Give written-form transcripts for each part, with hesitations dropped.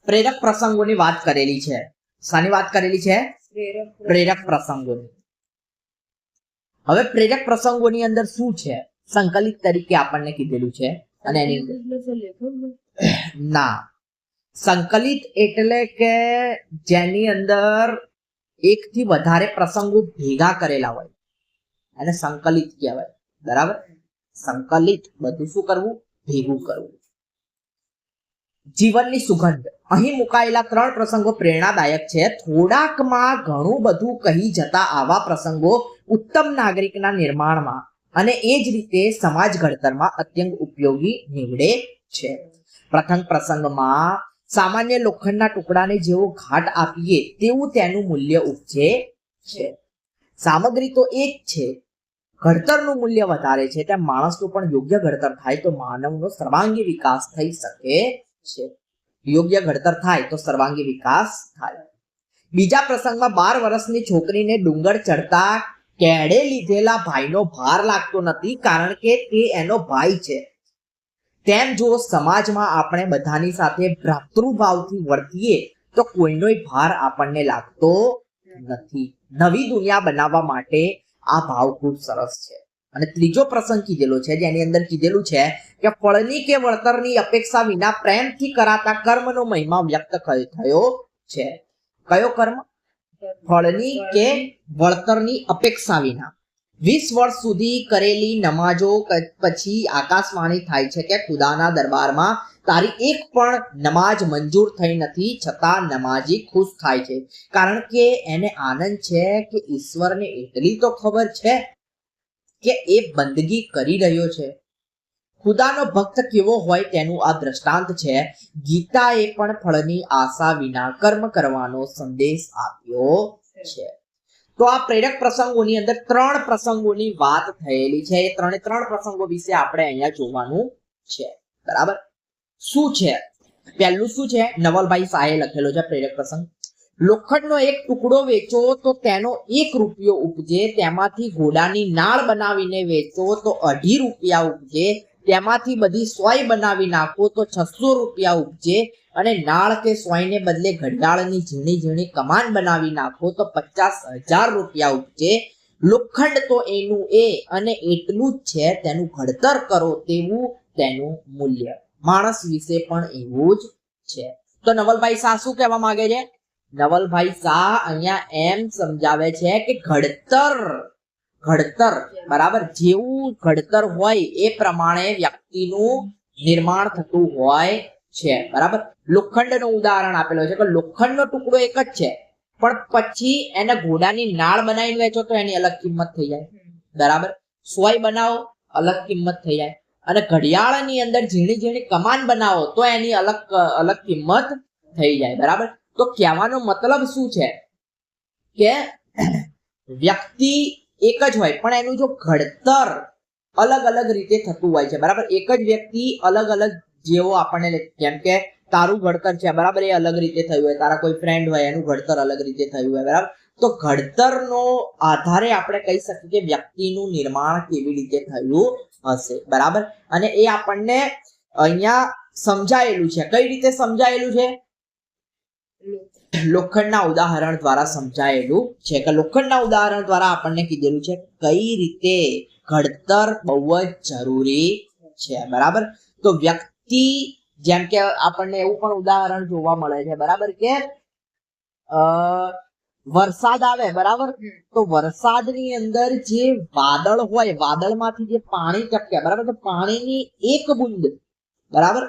પ્રેરક પ્રસંગોની વાત કરેલી છે. શાની વાત કરેલી છે? પ્રેરક પ્રસંગોની. હવે પ્રેરક પ્રસંગોની અંદર શું છે? સંકલિત તરીકે આપણને કીધેલું છે. અને એની ના, સંકલિત એટલે કે જેની અંદર એક થી વધારે પ્રસંગો ભેગા કરેલા હોય અને સંકલિત કહેવાય. બરાબર? સંકલિત બધું શું કરવું? ભેગું કરવું. જીવનની સુગંધ. અહીં મુકાયેલા 3 પ્રસંગો પ્રેરણાદાયક છે. થોડાકમાં ઘણું બધું કહી જતા આવા પ્રસંગો ઉત્તમ નાગરિકના નિર્માણમાં અને એ જ રીતે સમાજ ઘડતરમાં અત્યંત ઉપયોગી નીવડે છે. પ્રથમ પ્રસંગમાં સામાન્ય લોખંડના ટુકડાને જેવો ઘાટ આપીએ તેવું તેનું મૂલ્ય ઉપજે છે. સામગ્રી તો એક છે, ઘડતરનું મૂલ્ય વધારે છે. ત્યાં માણસનું પણ યોગ્ય ઘડતર થાય તો માનવનો સર્વાંગી વિકાસ થઈ શકે છે. યોગ્ય ઘડતર થાય તો સર્વાંગી વિકાસ થાય. બીજા પ્રસંગમાં 12 વર્ષની છોકરીને ડુંગર ચડતા કેડે લીધેલા ભાઈનો ભાર લાગતો નથી, કારણ કે તે એનો ભાઈ છે. તેમ જો સમાજમાં આપણે બધાની સાથે ભ્રાતૃભાવથી વર્તીએ તો કોઈનોય ભાર આપણને લાગતો નથી. નવી દુનિયા બનાવવા માટે આ ભાવ ખૂબ સરસ છે. અને ત્રીજો પ્રસંગ કીધેલો છે જેની અંદર કીધેલું છે કે ફળની કે વળતરની અપેક્ષા વિના પ્રેમથી કરાતા કર્મનો મહિમા વ્યક્ત થયો છે. કયો કર્મ? ફળની કે વળતરની અપેક્ષા વિના. 20 વર્ષ સુધી કરેલી નમાજો પછી આકાશવાણી થાય છે કે ખુદાના દરબારમાં તારી એક પણ નમાજ મંજૂર થઈ નથી, છતાં નમાજી ખુશ થાય છે, કારણ કે એને આનંદ છે કે ઈશ્વરને એટલી તો ખબર છે કે એ બંદગી કરી રહ્યો છે. ખુદાનો ભક્ત કેવો હોય તેનું આ દ્રષ્ટાંત છે. ગીતાએ પણ ફળની આશા વિના કર્મ કરવાનો સંદેશ આપ્યો છે. તો આ પ્રેરક પ્રસંગોની અંદર 3 પ્રસંગોની વાત થયેલી છે. એ 3 પ્રસંગો વિશે આપણે અહીંયા જોવાનું છે. બરાબર? શું છે? પહેલું શું છે? નવલભાઈ શાહે લખેલો છે પ્રેરક પ્રસંગ. લોખંડનો એક ટુકડો વેચો તો તેનો 1 રૂપિયો ઉપજે, તેમાંથી ઘોડાની નાળ બનાવીને વેચો તો 2.5 રૂપિયા ઉપજે, તેમાંથી બધી સોય બનાવી નાખો તો 600 રૂપિયા ઉપજે, અને નાળ કે સોયને બદલે ઘડિયાળની ઝીણી ઝીણી કમાન બનાવી નાખો તો 50,000 રૂપિયા ઉપજે. લોખંડ તો એનું એ અને એટલું જ છે, તેનું ઘડતર કરો તેવું તેનું મૂલ્ય. માણસ વિશે પણ એવું જ છે. તો નવલભાઈ શાહ શું કહેવા માંગે છે? નવલભાઈ શાહ અહીંયા એમ સમજાવે છે કે ઘડતર બરાબર, જેવું ઘડતર હોય એ પ્રમાણે વ્યક્તિનું નિર્માણ થતું હોય છે. બરાબર? લોખંડનું ઉદાહરણ આપેલું છે કે લોખંડનો ટુકડો એક જ છે, પણ પછી એને ઘોડાની નાળ બનાવીને વેચો તો એની અલગ કિંમત થઈ જાય. બરાબર? સોય બનાવો અલગ કિંમત થઈ જાય, અને ઘડિયાળની અંદર ઝીણી ઝીણી કમાન બનાવો તો એની અલગ કિંમત થઈ જાય. બરાબર? તો કહેવાનો મતલબ શું છે કે વ્યક્તિ એક જ હોય પણ એનું જો ઘડતર અલગ અલગ રીતે થતું હોય છે. બરાબર? એક જ વ્યક્તિ અલગ અલગ, જેવો આપણને જેમ કે તારું ઘડતર છે, બરાબર, એ અલગ રીતે થયું હોય, તારા કોઈ ફ્રેન્ડ હોય એનું ઘડતર અલગ રીતે થયું હોય. બરાબર? તો ઘડતરનો આધારે આપણે કહી શકીએ કે વ્યક્તિનું નિર્માણ કેવી રીતે થયું હશે. બરાબર? અને એ આપણને અહીંયા સમજાયેલું છે. કઈ રીતે સમજાયેલું છે? લોખંડના ઉદાહરણ દ્વારા સમજાયેલું છે. કે લોખંડના ઉદાહરણ દ્વારા આપણને કીધેલું છે કઈ રીતે ઘડતર બહુ જ જરૂરી છે. બરાબર? તો વ્યક્તિ, જેમ કે આપણને એવું પણ ઉદાહરણ જોવા મળે છે. બરાબર? કે વરસાદ આવે, બરાબર, તો વરસાદની અંદર જે વાદળ હોય, વાદળમાંથી જે પાણી ટપકે, બરાબર, તો પાણીની એક બુંદ, બરાબર,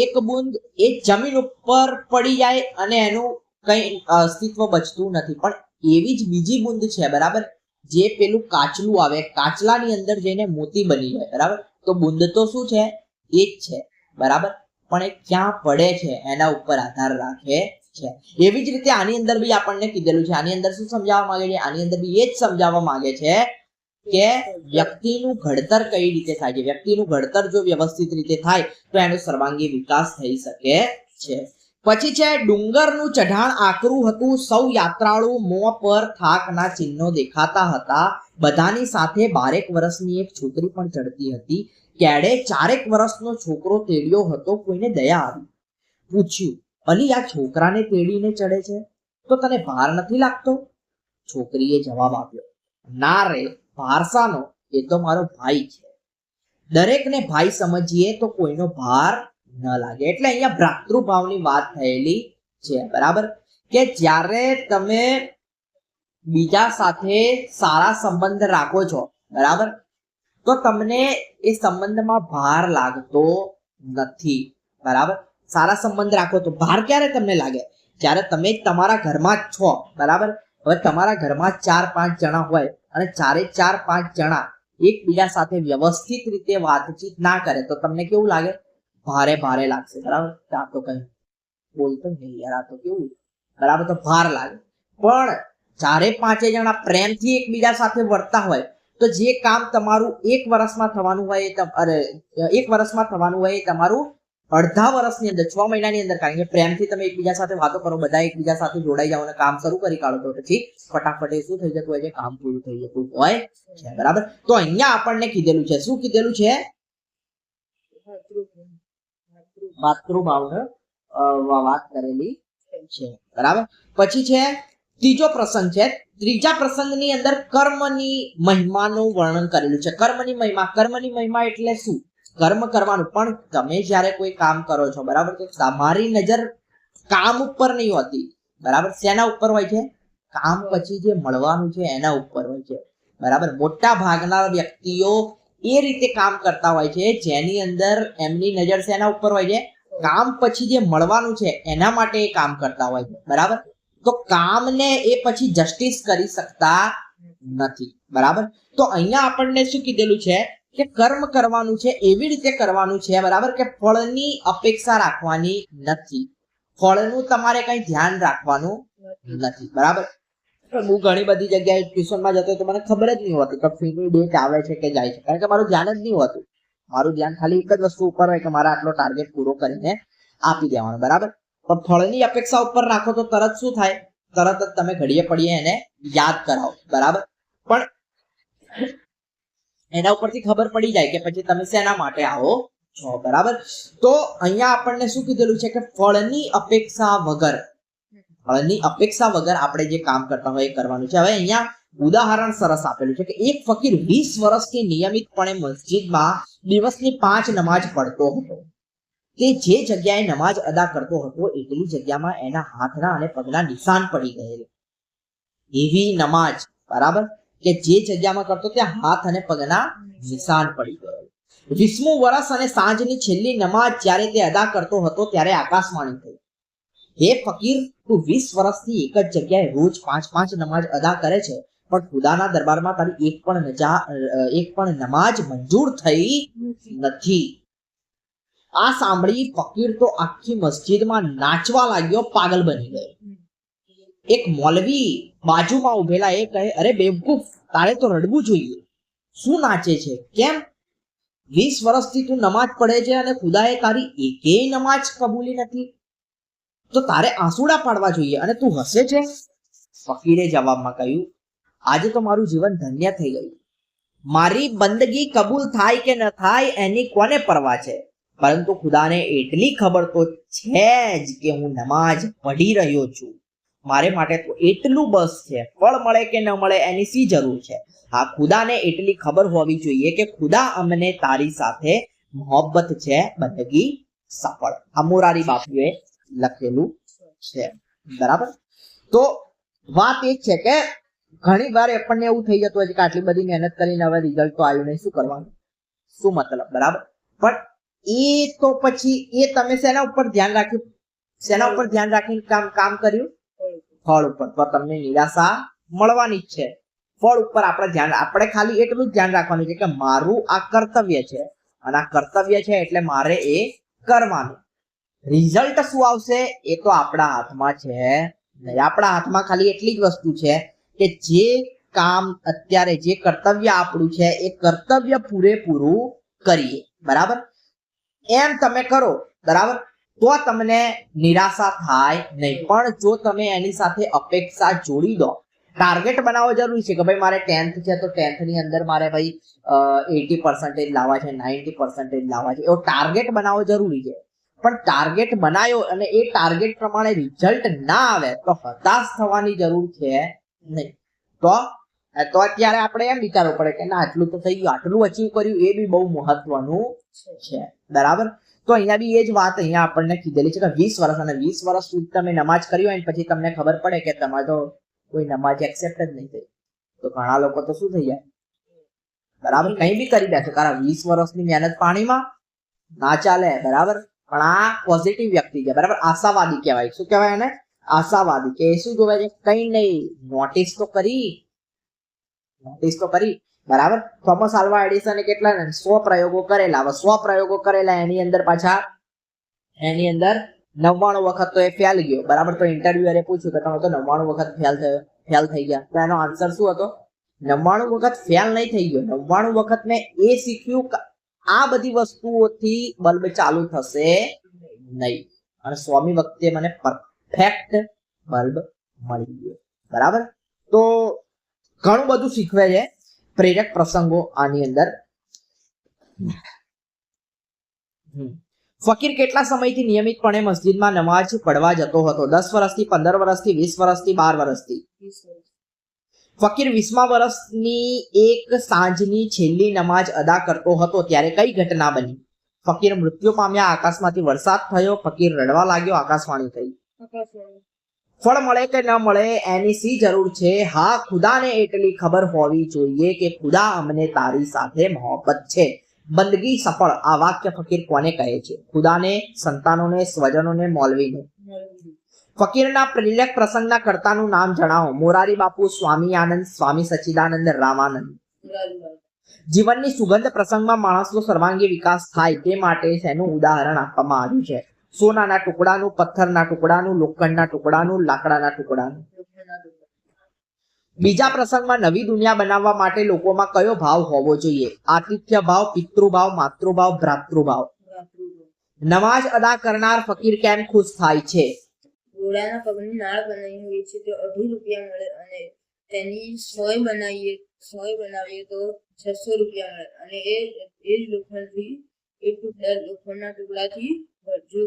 એક બુંદ એ જમીન ઉપર પડી જાય અને એનું કઈ અસ્તિત્વ બચતું નથી. પણ એવી જ બીજી બુંદ છે, બરાબર, જે પેલું કાચલું આવે, કાચલાની અંદર જઈને મોતી બની જાય. બરાબર? તો બુંદ તો શું છે? એ જ છે. બરાબર? પણ એ ક્યાં પડે છે એના ઉપર આધાર રાખે છે. એવી જ રીતે આની અંદર બી આપણને કીધેલું છે. આની અંદર શું સમજાવવા માંગે છે? આની અંદર બી એ જ સમજાવવા માંગે છે કે વ્યક્તિનું ઘડતર કઈ રીતે થાય છે. વ્યક્તિનું ઘડતર જો વ્યવસ્થિત રીતે થાય તો એનો સર્વાંગી વિકાસ થઈ શકે છે. પછી છે ડુંગરનું ચઢાણ આકરું હતું, સૌ યાત્રાળુ મોં પર થાકના ચિહ્નો દેખાતા હતા. બધાની સાથે 12 વર્ષની એક છોકરી પણ ચડતી હતી. કેડે 4 વર્ષનો છોકરો તેડ્યો હતો. કોઈને દયા આવી. પૂછ્યું, અલી આ છોકરાને તેડીને ચડે છે તો તને ભાર નથી લાગતો? છોકરીએ જવાબ આપ્યો, ના રે, ભાર શાનો? એ તો મારો ભાઈ છે. દરેકને ભાઈ સમજીએ તો કોઈનો ભાર ન લાગે. એટલે અહીંયા ભ્રાતૃભાવની વાત થયેલી છે. બરાબર, કે જ્યારે તમે બીજા સાથે સારા સંબંધ રાખો છો, બરાબર, તો તમને એ સંબંધમાં ભાર લાગતો નથી. બરાબર, સારા સંબંધ રાખો તો ભાર ક્યારે તમને લાગે? જ્યારે તમે તમારા ઘરમાં જ છો. બરાબર, હવે તમારા ઘરમાં 4-5 જણા હોય અને 4-5 જણા એકબીજા સાથે વ્યવસ્થિત રીતે વાતચીત ના કરે તો તમને કેવું લાગે? ભારે ભારે લાગશે. બરાબર, આ તો કઈ બોલતો નહીં યાર, આ તો કેવું, બરાબર, તો ભાર લાગે. પણ 4-5 જણા પ્રેમથી એકબીજા સાથે વર્તા હોય તો જે કામ તમારું 1 વર્ષમાં થવાનું હોય, 1 વર્ષમાં થવાનું હોય એ તમારું અડધા વર્ષની અંદર, 6 મહિનાની અંદર, કારણ કે પ્રેમથી તમે એકબીજા સાથે વાતો કરો, બધા એકબીજા સાથે જોડાઈ જાઓ અને કામ શરૂ કરી કાઢો તો પછી ફટાફટ એ શું થઈ જતું હોય છે? કામ પૂરું થઈ જતું હોય છે. બરાબર, તો અહીંયા આપણને કીધેલું છે, શું કીધેલું છે? માતૃભાવને વાત કરેલી છે. બરાબર, પછી છે ત્રીજો પ્રસંગ છે. ત્રીજા પ્રસંગની અંદર કર્મની મહિમાનું વર્ણન કરેલું છે. કર્મની મહિમા એટલે શું? કર્મ કરવાનું. પણ તમે જ્યારે કોઈ કામ કરો છો, બરાબર, તો તમારી નજર કામ ઉપર નહીં હોતી. બરાબર, શેના ઉપર હોય છે? કામ પછી જે મળવાનું છે એના ઉપર હોય છે. બરાબર, મોટા ભાગના વ્યક્તિઓ એ રીતે કામ કરતા હોય છે જેની અંદર એમની નજર શેના ઉપર હોય છે? કામ પછી જે મળવાનું છે એના માટે એ કામ કરતા હોય છે. બરાબર, તો કામને એ પછી જસ્ટિસ કરી શકતા નથી. બરાબર, તો અહીંયા આપણને શું કીધેલું છે કે કર્મ કરવાનું છે, એવી રીતે કરવાનું છે, બરાબર, કે ફળની અપેક્ષા રાખવાની નથી. ફળનું તમારે કઈ ધ્યાન રાખવાનું નથી. બરાબર, હું ઘણી બધી જગ્યાએ ટ્યુશનમાં જતો તો મને ખબર જ નહીં હોતી કે ફીની ડેટ આવે છે કે જાય છે, કારણ કે મારું ધ્યાન જ નહીં હોતું. મારું ધ્યાન ખાલી એક જ વસ્તુ ઉપર હોય કે મારે આટલો ટાર્ગેટ પૂરો કરીને આપી દેવાનો. બરાબર, પણ ફળની અપેક્ષા ઉપર રાખો તો તરત શું થાય? તરત જ તમે ઘડીએ પડીએ એને યાદ કરાવો. બરાબર, પણ એના ઉપરથી ખબર પડી જાય કે પછી તમે શેના માટે આવો છો. બરાબર, તો અહીંયા આપણને શું કીધેલું છે કે ફળની અપેક્ષા વગર આપણે જે કામ કરતા હોય એ કરવાનું છે. હવે અહીંયા ઉદાહરણ સરસ આપેલું છે કે એક ફકીર 20 વર્ષથી નિયમિતપણે મસ્જિદમાં દિવસની 5 નમાજ પડતો હતો. તે જે જગ્યાએ નમાજ અદા કરતો હતો એટલી જગ્યામાં એના હાથના અને પગના નિશાન પડી ગયેલા. એવી નમાજ, બરાબર, કે જે જગ્યામાં કરતો ત્યાં હાથ અને પગના નિશાન પડી ગયેલા. 20મું વર્ષ અને સાંજની છેલ્લી નમાજ જ્યારે તે અદા કરતો હતો ત્યારે આકાશવાણી થઈ, હે ફકીર, તું 20 વર્ષથી એક જ જગ્યાએ રોજ 5 નમાજ અદા કરે છે, પણ ખુદાના દરબારમાં તારી એક પણ નમાજ મંજૂર થઈ નથી. આ સાંભળી ફકીર તો આખી મસ્જિદમાં નાચવા લાગ્યો, પાગલ બની ગયો. એક મૌલવી બાજુમાં ઉભેલા એ કહે, અરે બેવકૂફ, તારે તો રડવું જોઈએ. શું નાચે છે? કેમ? 20 વર્ષથી તું નમાજ પડે છે અને ખુદાએ તારી એકેય નમાજ કબૂલી નથી, તો તારે આંસુડા પાડવા જોઈએ અને તું હસે છે. ફકીરે જવાબમાં કહ્યું, આજે તો મારું જીવન ધન્ય થઈ ગયું. મારી બંદગી કબૂલ થાય કે ન થાય એની કોને પરવા છે, પરંતુ ખુદાને એટલી ખબર તો છે જ કે હું નમાજ પઢી રહ્યો છું. મારે માટે તો એટલું બસ છે. ફળ મળે કે ન મળે એની શી જરૂર છે? આ ખુદાને એટલી ખબર હોવી જોઈએ કે ખુદા અમને તારી સાથે મોહબ્બત છે, બંદગી સફળ. આ મોરારી બાપુએ લખેલું છે. બરાબર, તો વાત એ છે કે ઘણી વાર આપણને એવું થઈ જતું હોય છે કે આટલી બધી મહેનત કરીને હવે રિઝલ્ટ તો આવ્યું નહીં, શું કરવાનું, શું મતલબ? બરાબર, પણ એ તો પછી એ તમે શેના ઉપર ધ્યાન રાખીને કામ કર્યું? ફળ ઉપર. તો તમને નિરાશા મળવાની જ છે. ફળ ઉપર આપણે ખાલી એટલું જ ધ્યાન રાખવાનું છે કે મારું આ કર્તવ્ય છે અને આ કર્તવ્ય છે એટલે મારે એ કરવાનું. રિઝલ્ટ શું આવશે એ તો આપણા હાથમાં છે નહીં. આપણા હાથમાં ખાલી એટલી જ વસ્તુ છે કે જે કામ અત્યારે જે કર્તવ્ય આપણું છે એ કર્તવ્ય પૂરેપૂરું કરીએ. બરાબર, એમ તમે કરો, બરાબર, તો તમને નિરાશા થાય નહીં. પણ જો તમે એની સાથે અપેક્ષા જોડી દો, ટાર્ગેટ બનાવવો જરૂરી છે કે ભાઈ મારે 10th છે તો 10th ની અંદર મારે ભાઈ 80% લાવવા છે, 90% લાવવા છે, એવો ટાર્ગેટ બનાવવો જરૂરી છે. પણ ટાર્ગેટ બનાવ્યો અને એ ટાર્ગેટ પ્રમાણે રિઝલ્ટ ના આવે તો હતાશ થવાની જરૂર છે નહીં. તો અત્યારે આપણે એમ વિચારવું પડે કે ના આટલું તો થઈ ગયું, આટલું અચીવ કર્યું, એ બી બહુ મહત્વનું છે. બરાબર. તો અહીંયા બી એ જ વાત અહીંયા આપણને કીધેલી છે કે 20 વર્ષ અને 20 વર્ષ સુધી તમે નમાજ કરી હોય ને પછી તમને ખબર પડે કે તમારે તો કોઈ નમાજ એક્સેપ્ટ જ નહીં થઈ, તો ઘણા લોકો તો શું થઈ જાય, બરાબર, કઈ બી કરી દે છે. કારણ 20 વર્ષની મહેનત પાણીમાં ના ચાલે. બરાબર. પણ આ પોઝિટિવ વ્યક્તિ છે. બરાબર, આશાવાદી કહેવાય. શું કહેવાય એને? આશાવાદી. કે શું જોવે છે? કઈ નહીં, નોટિસ તો કરી. બરાબર. થોમસ આલ્વા એડિસને કેટલા 100 પ્રયોગો કરેલા. હવે 100 પ્રયોગો કરેલા, એની અંદર 99 વખત તો એ ફેલ ગયો. બરાબર. તો ઇન્ટરવ્યુઅરે પૂછ્યું કે તમે તો 99 વખત ફેલ થઈ ગયા, તો એનો આન્સર શું હતો? 99 વખત ફેલ નહીં થઈ ગયો, 99 વખત મેં એ શીખ્યું કે આ બધી વસ્તુઓથી બલ્બ ચાલુ થશે નહીં, અને 100મી વખતે મને પરફેક્ટ બલ્બ મળી ગયો. બરાબર. તો ઘણું બધું શીખવે છે પ્રેરક પ્રસંગો આની અંદર. ફકીર કેટલા સમયથી નિયમિતપણે મસ્જિદમાં નમાજ પઢવા જતો હતો? 10 વર્ષથી, 15 વર્ષથી, 20 વર્ષથી, 12 વર્ષથી? ફકીર 20મા વર્ષની એક સાંજની છેલ્લી નમાજ અદા કરતો હતો ત્યારે કઈ ઘટના બની? ફકીર મૃત્યુ પામ્યા, આકાશમાંથી વરસાદ થયો, ફકીર રડવા લાગ્યો, આકાશવાણી થઈ. ફળ મળે કે ન મળે એની સી જરૂર છે, હા ખુદાને એટલી ખબર હોવી જોઈએ કે ખુદા અમને તારી સાથે મોહબ્બત છે, બંદગી સફળ. આ વાક્ય ફકીર કોને કહે છે? ખુદાને, સંતાનોને, સ્વજનોને, મૌલવીને? ફકીરના પ્રેરક પ્રસંગના કર્તાનું નામ જણાવો. મોરારી બાપુ, સ્વામી આનંદ, સ્વામી સચ્ચિદાનંદ, રામાનંદ. જીવનની સુગંધ પ્રસંગમાં માણસનો સર્વાંગી વિકાસ થાય તે માટે તેનું ઉદાહરણ આપવામાં આવ્યું છે. સોનાના ટુકડાનું, પથ્થરના ટુકડાનું, લોખંડના ટુકડાનું, લાકડાના ટુકડાનું. બીજા પ્રસંગમાં નવી દુનિયા બનાવવા માટે લોકોમાં કયો ભાવ હોવો જોઈએ? આતિથ્ય ભાવ, પિતૃભાવ, માતૃભાવ, ભ્રાતૃભાવ. નમાજ અદા કરનાર ફકીર કેમ ખુશ થાય છે? ઘોડાના પગની નાળ બનાવીને વેચીએ તો 2.5 રૂપિયા મળે, અને તેની સોય બનાવીએ તો 600 રૂપિયા મળે, અને એ જ લોખંડથી લોખંડના ટુકડાથી જો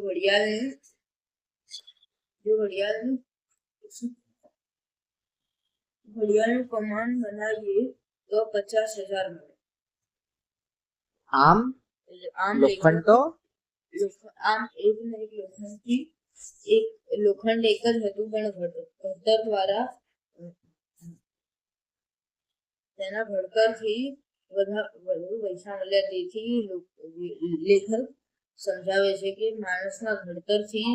ઘડિયાળનું કમાન બનાવીએ તો 50,000 મળે. આમ લોખંડ તો આમ એક ને એક લોખંડથી લોખંડ એક જ હતું, પણ ઘડતર દ્વારા તેના ઘડતરથી વધુ પૈસા મળ્યા. તેથી લેખક સમજાવે છે કે માણસના ઘડતરથી.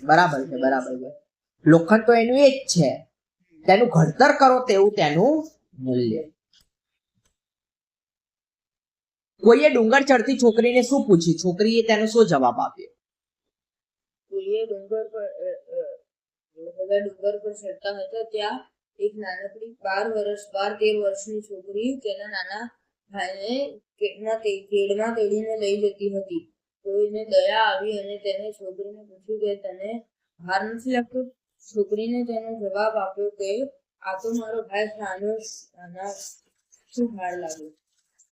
બરાબર છે. લોખંડ તો એનું એ જ છે, તેનું ઘડતર કરો તેવું તેનું મૂલ્ય. કોઈએ ડુંગર ચડતી છોકરીને શું પૂછ્યું? છોકરીએ તેનો શું જવાબ આપ્યો? કોઈએ ડુંગર પર ચડતા હતા, ત્યાં એક નાનકડી 12-13 વર્ષની છોકરી તેના નાના ભાઈને કેડમાં તેડીને લઈ જતી હતી. કોઈને દયા આવી અને તેને છોકરીને પૂછ્યું કે તને ભાર નથી લાગતો? છોકરીને તેનો જવાબ આપ્યો કે આ તો મારો ભાઈ નાનો, શું ભાર લાગ્યો.